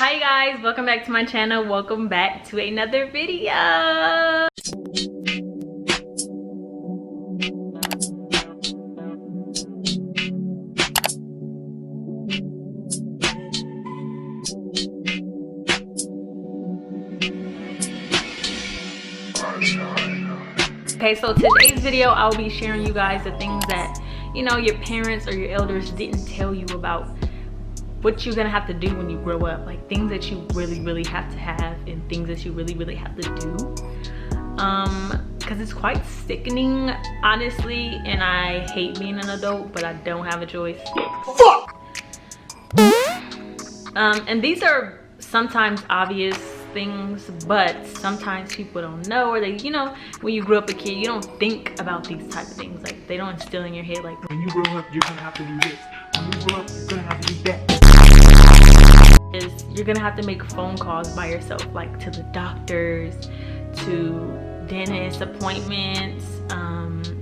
Hi guys, welcome back to my channel. Welcome back to another video. Okay, so today's video I'll be sharing you guys the things that, you know, your parents or your elders didn't tell you about what you're gonna have to do when you grow up, like things that you really have to have and things that you really have to do, because it's quite sickening, honestly, and I hate being an adult, but I don't have a choice. Fuck. And these are sometimes obvious things, but sometimes people don't know, or they, you know, when you grow up a kid, you don't think about these type of things. Like, they don't instill in your head, like, when you grow up, you're gonna have to do this. When you grow up, you're gonna have to do that. You're gonna have to make phone calls by yourself, like to the doctors, to dentist appointments,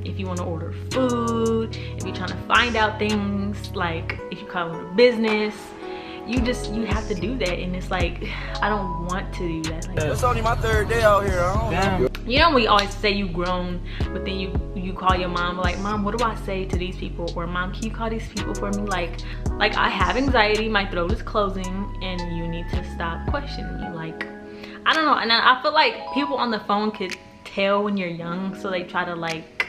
if you want to order food, if you're trying to find out things, like if you call it a business, you have to do that. And it's like, I don't want to do that. Like, it's only my third day out here. I don't know. You know, we always say you grown, but then you call your mom, like, Mom, what do I say to these people? Or, Mom, can you call these people for me? Like I have anxiety, my throat is closing, and you need to stop questioning me. Like, I don't know. And I feel like people on the phone could tell when you're young, so they try to, like,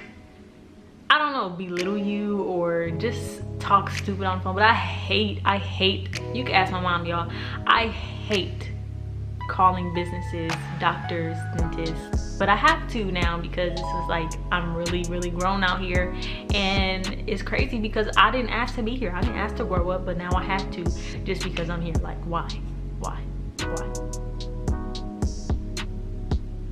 I don't know, belittle you or just talk stupid on the phone. But I hate, you can ask my mom, y'all, I hate calling businesses, doctors, dentists, but I have to now because this is like, I'm really grown out here, and it's crazy because I didn't ask to be here. I didn't ask to grow up, but now I have to, just because I'm here. Like, why?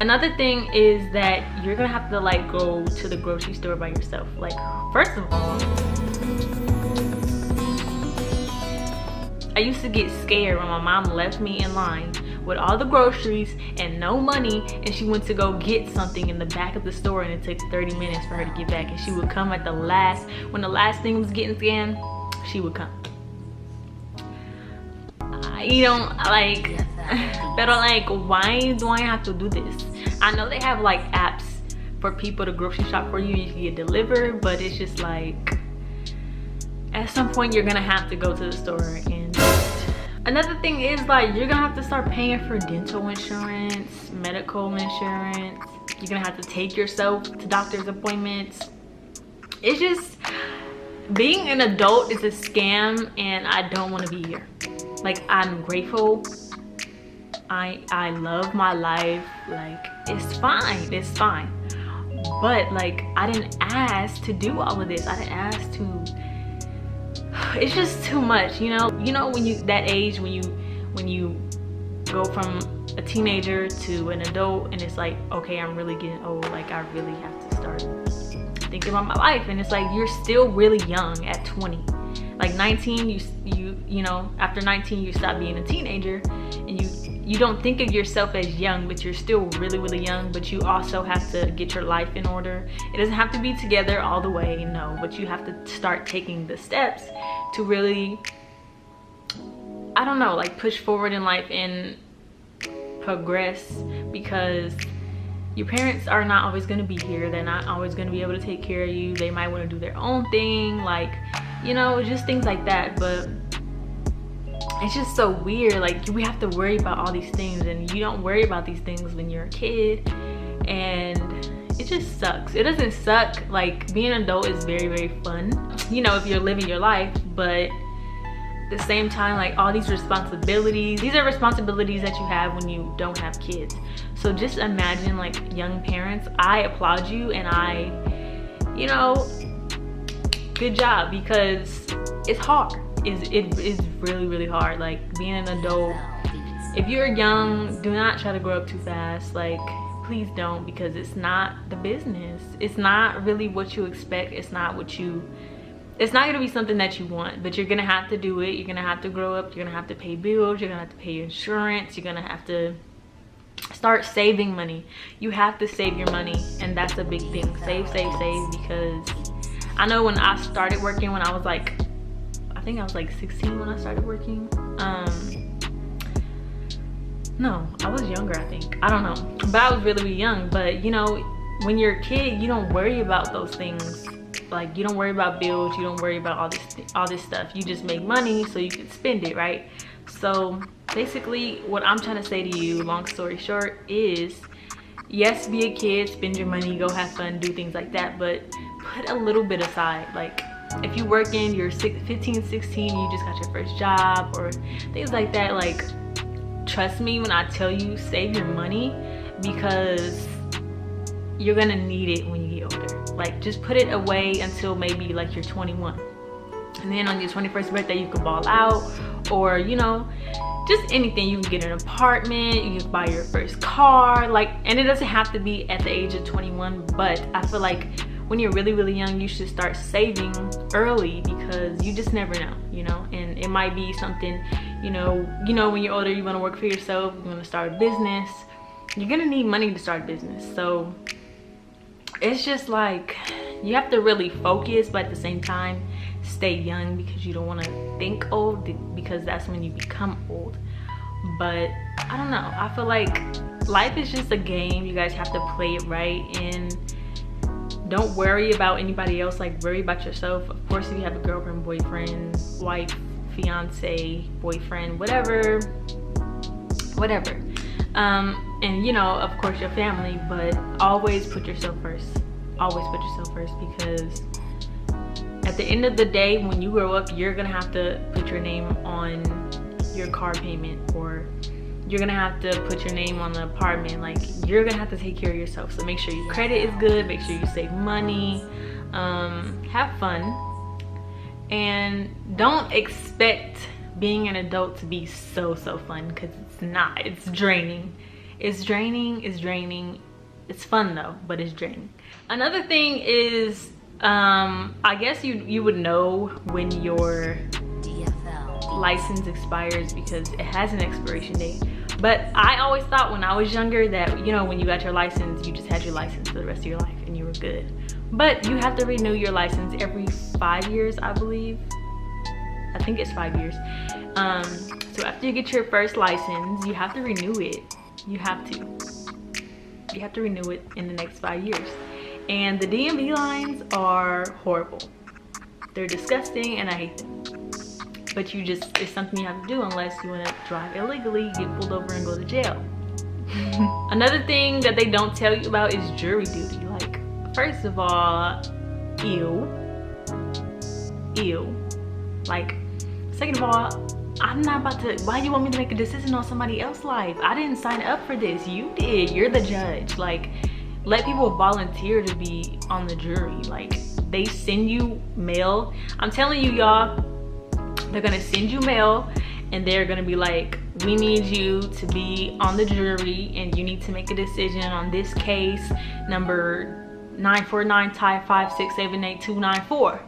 Another thing is that you're gonna have to, like, go to the grocery store by yourself. Like, first of all, I used to get scared when my mom left me in line with all the groceries and no money, and she went to go get something in the back of the store, and it took 30 minutes for her to get back, and she would come at the last, when the last thing was getting scanned, she would come. You don't, like, but like, why do I have to do this? I know they have, like, apps for people to grocery shop for you, you can get delivered, but it's just like, at some point you're gonna have to go to the store. And another thing is, like, you're gonna have to start paying for dental insurance, medical insurance. You're gonna have to take yourself to doctor's appointments. It's just, being an adult is a scam, and I don't want to be here. Like, I'm grateful. I love my life. Like, it's fine. But, like, I didn't ask to do all of this. I didn't ask to. It's just too much, you know. You know, when you that age, when you go from a teenager to an adult, and it's like, okay, I'm really getting old. Like, I really have to start thinking about my life. And it's like, you're still really young at 20. Like 19, you know, after 19 you stop being a teenager, and you don't think of yourself as young, but you're still really young. But you also have to get your life in order. It doesn't have to be together all the way, no, but you have to start taking the steps to really, I don't know, like, push forward in life and progress, because your parents are not always going to be here. They're not always going to be able to take care of you. They might want to do their own thing, like, you know, just things like that. But it's just so weird. Like, we have to worry about all these things, and you don't worry about these things when you're a kid, and it just sucks. It doesn't suck. Like, being an adult is very fun, you know, if you're living your life, but at the same time, like, all these responsibilities, these are responsibilities that you have when you don't have kids. So just imagine, like, young parents. I applaud you, and you know, good job, because it's hard. It's really hard. Like, being an adult, if you're young, do not try to grow up too fast. Like, please don't, because it's not the business. It's not really what you expect. It's not gonna be something that you want, but you're gonna have to do it. You're gonna have to grow up. You're gonna have to pay bills. You're gonna have to pay your insurance. You're gonna have to start saving money. You have to save your money, and that's a big thing. Save, because I know when I started working, when I was like, I think I was like 16 when I started working, No, I was younger, I think. I don't know, but I was really young. But you know, when you're a kid, you don't worry about those things. Like, you don't worry about bills, you don't worry about all this stuff. You just make money so you can spend it, right? So basically what I'm trying to say to you, long story short, is yes, be a kid, spend your money, go have fun, do things like that, but put a little bit aside. Like, if you working, you're 15, 16, you just got your first job or things like that, like, trust me when I tell you, save your money, because you're gonna need it when you get older. Like, just put it away until maybe like you're 21, and then on your 21st birthday you can ball out, or you know, just anything. You can get an apartment, you can buy your first car, like, and it doesn't have to be at the age of 21, but I feel like when you're really young, you should start saving early, because you just never know, you know. And it might be something, you know, when you're older, you want to work for yourself, you want to start a business, you're gonna need money to start a business. So it's just like, you have to really focus, but at the same time stay young, because you don't want to think old, because that's when you become old. But I don't know, I feel like life is just a game. You guys have to play it right, and don't worry about anybody else. Like, worry about yourself. Of course, if you have a girlfriend, boyfriend, wife, fiance, boyfriend, whatever, and you know, of course, your family, but always put yourself first. Always put yourself first, because at the end of the day, when you grow up, you're gonna have to put your name on your car payment, or you're gonna have to put your name on the apartment. Like, you're gonna have to take care of yourself. So make sure your credit is good, make sure you save money, have fun, and don't expect being an adult to be so fun, because it's not. It's draining. It's draining. It's fun though, but it's draining. Another thing is, I guess you would know when your license expires, because it has an expiration date. But I always thought when I was younger that, you know, when you got your license, you just had your license for the rest of your life and you were good. But you have to renew your license every 5 years, I believe. I think it's 5 years. So after you get your first license, you have to renew it. You have to renew it in the next 5 years. And the DMV lines are horrible. They're disgusting, and I hate them. But it's something you have to do, unless you want to drive illegally, get pulled over, and go to jail. Another thing that they don't tell you about is jury duty. Like, first of all, ew. Like, second of all, I'm not about to, why you want me to make a decision on somebody else's life? I didn't sign up for this. You did. You're the judge. Like, let people volunteer to be on the jury. Like, they send you mail. I'm telling you, y'all, they're gonna send you mail, and they're gonna be like, we need you to be on the jury, and you need to make a decision on this case number 949 tie 5678294.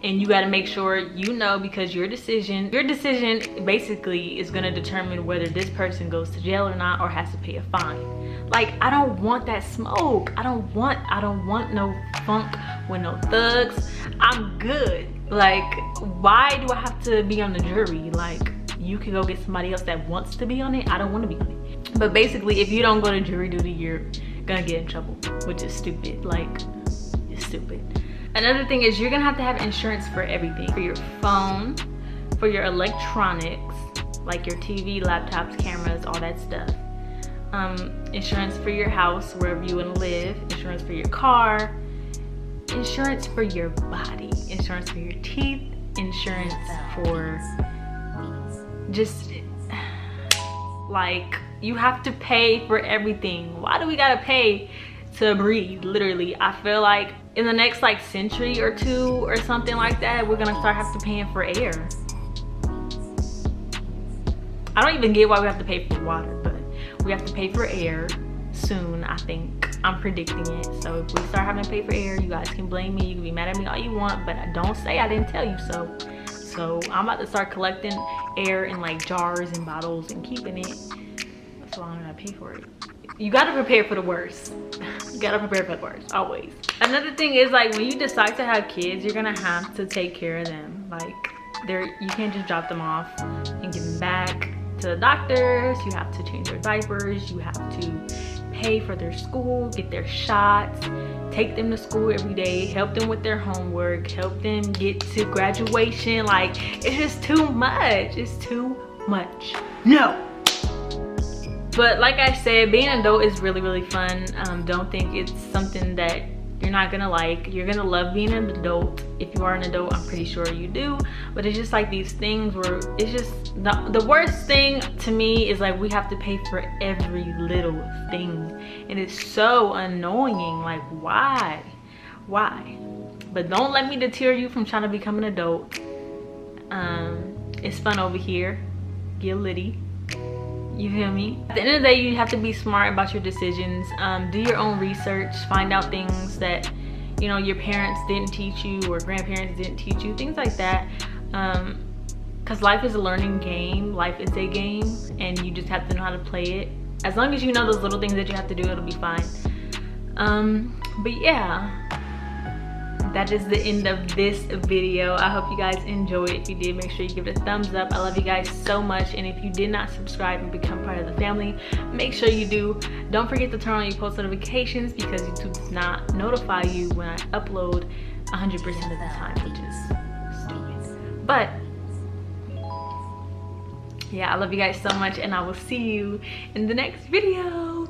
And you got to make sure you know, because your decision basically is going to determine whether this person goes to jail or not, or has to pay a fine. Like, I don't want that smoke. I don't want no funk with no thugs. I'm good. Like, why do I have to be on the jury? Like, you can go get somebody else that wants to be on it. I don't want to be on it. But basically, if you don't go to jury duty, you're gonna get in trouble, which is stupid. Like, it's stupid. Another thing is, you're gonna have to have insurance for everything. For your phone, for your electronics, like your TV, laptops, cameras, all that stuff. Insurance for your house, wherever you wanna live. Insurance for your car. Insurance for your body. Insurance for your teeth. Insurance for just, like, you have to pay for everything. Why do we gotta pay to breathe? Literally, I feel like in the next like century or two or something like that, we're gonna start having to paying for air. I don't even get why we have to pay for water, but we have to pay for air soon, I think. I'm predicting it. So if we start having to pay for air, you guys can blame me, you can be mad at me all you want, but don't say I didn't tell you so. So I'm about to start collecting air in like jars and bottles and keeping it. That's why I'm gonna pay for it. You gotta prepare for the worst. You gotta prepare for the worst, always. Another thing is, like, when you decide to have kids, you're gonna have to take care of them. Like, you can't just drop them off and give them back to the doctors, you have to change their diapers, you have to pay for their school, get their shots, take them to school every day, help them with their homework, help them get to graduation. Like, it's just too much. It's too much. No. But like I said, being an adult is really, really fun. Don't think it's something that you're not gonna like. You're gonna love being an adult. If you are an adult, I'm pretty sure you do. But it's just like these things where it's just the worst thing to me is like we have to pay for every little thing, and it's so annoying. Like, why? But don't let me deter you from trying to become an adult. It's fun over here. Get litty. You feel me? At the end of the day, you have to be smart about your decisions. Do your own research. Find out things that, you know, your parents didn't teach you or grandparents didn't teach you. Things like that. Because life is a learning game. Life is a game, and you just have to know how to play it. As long as you know those little things that you have to do, it'll be fine. But yeah, that is the end of this video. I hope you guys enjoyed. If you did, make sure you give it a thumbs up. I love you guys so much, and if you did not subscribe and become part of the family, make sure you do. Don't forget to turn on your post notifications, because YouTube does not notify you when I upload 100% of the time, which is stupid. But yeah, I love you guys so much, and I will see you in the next video.